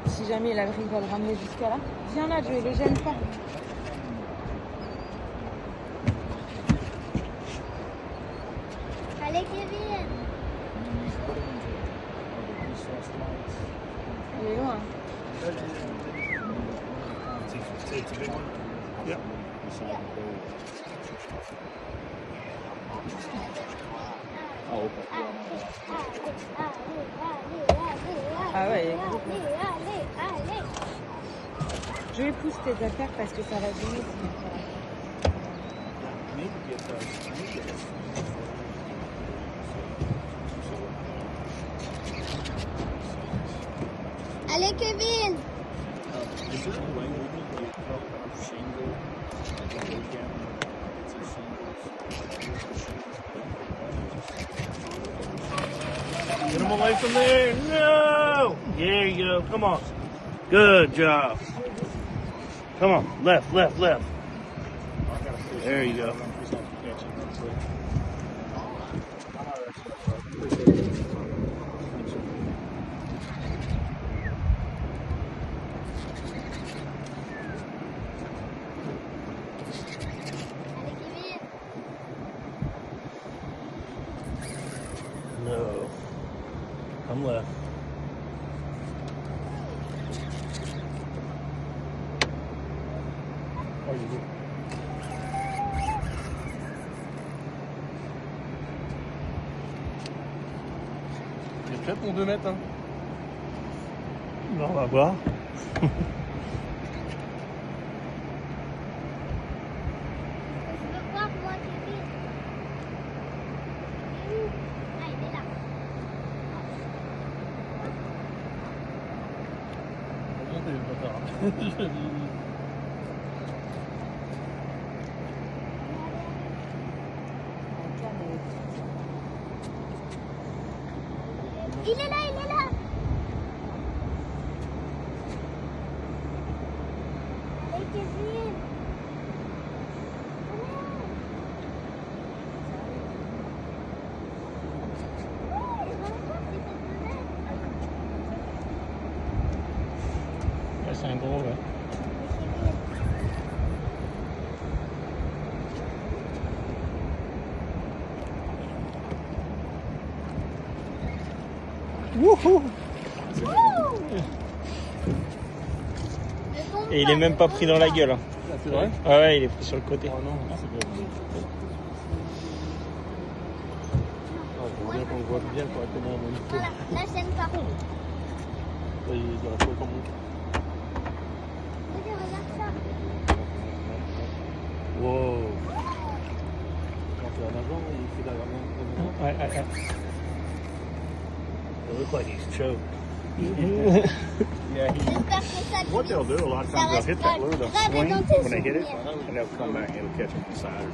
Si jamais il arrive à le ramener jusqu'à là. Viens là, Joey, le gêne pas. Allez, Kevin. Il est loin. Yeah. Ah ouais, il est allez, gros. allez. Joey, pousse tes affaires parce que ça va gêner. Allez, Kevin. Get him away from there. No! There you go. Come on. Good job. Come on. Left. There you go. No. Come left. Oh, you do. Il est prêt pour 2 mètres, hein? On va voir. Je veux voir, moi, Kevin. Il est où? Ah, il est là. Remontez, le bâtard. Il est là. Allez, Kevin. Ouais, c'est un gros, ouais. Wouhou! Et il est même pas pris dans la gueule. Hein. Ah, c'est vrai? Ah ouais, il est pris sur le côté. Oh non, c'est bien. J'aimerais bien qu'on le voit bien correctement au moniteur. Voilà, là, je n'aime pas. Il est dans la faute en monte. Regarde ça. Wow! Quand c'est un agent, il fait la main. Ouais. It looks like he's choked. Yeah, J'espère que ça What they'll do, a lot of ça times they'll hit that restera lure, they'll gravé swing dans tes when they hit it, souvenirs. and they'll come back and it'll catch them on the side.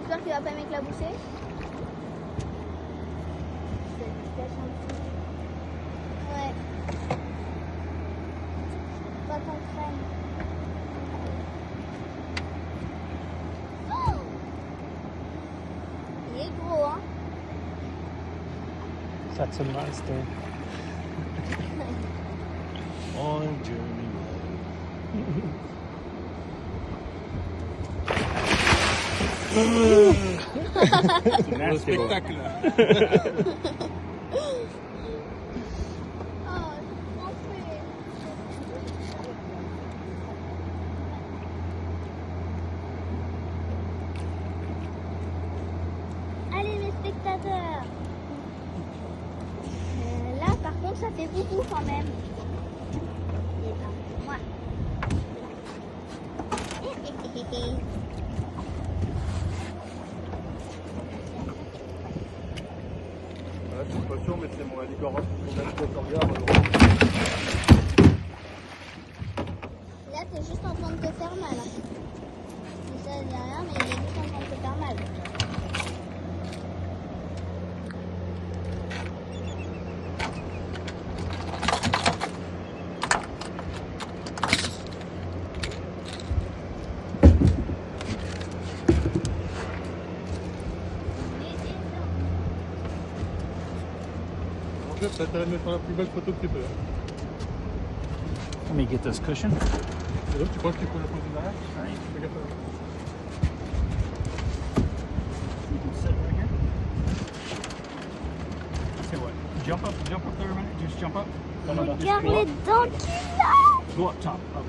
J'espère qu'il va pas m'éclabousser. Ouais. Pas qu'on traîne. Oh, il est gros, hein. that's a nice thing. On Journey Le spectacle. Allez mes spectateurs. Là par contre ça fait beaucoup quand même. Et ben moi. Je suis pas sûr, mais c'est mon indicateur regard. Là t'es juste en train de te faire mal. Ça dit rien mais il est juste en train de te faire mal. Ça t'intéresse de me faire la plus belle photo que tu peux. Let me get this cushion. Et donc, tu penses qu'il faut la poser derrière? Fais gaffe à la- You can sit right here. Say what? Jump up there a minute. Just jump up. Just Regarde go les up. dents qu'il a. Go up top. Up.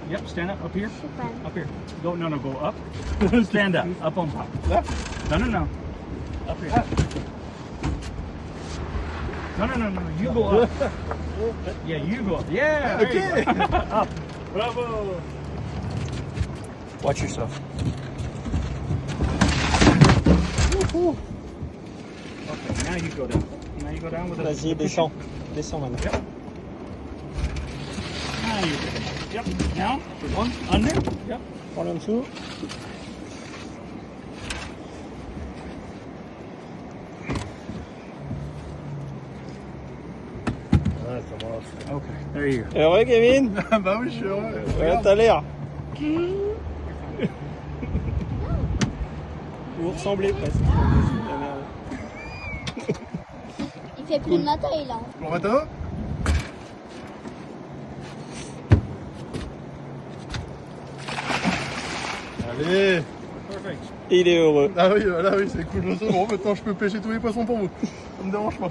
Yep, stand up here. Je sais pas. Up here. Go up. Stand up. Up on top. No. Up here. No. You go up. Yeah, you go up. Yeah. There you go. Up. Bravo! Watch yourself. Okay, now you go down. With Vas-y, descends. Descends maintenant. Yep. Now you go down. Yep. Now, one under. Yep. Prends en dessous. Ouais, ça marche. Okay, there you go. Heureux, Kevin? Bah oui, je suis heureux. Ouais, t'as l'air. Vous ressemblez presque. La merde. Il fait plus de ma taille là. Bon matin. Allez. Perfect. Il est heureux. Ah oui, là oui, c'est cool. Bon, maintenant je peux pêcher tous les poissons pour vous. Ça me dérange pas.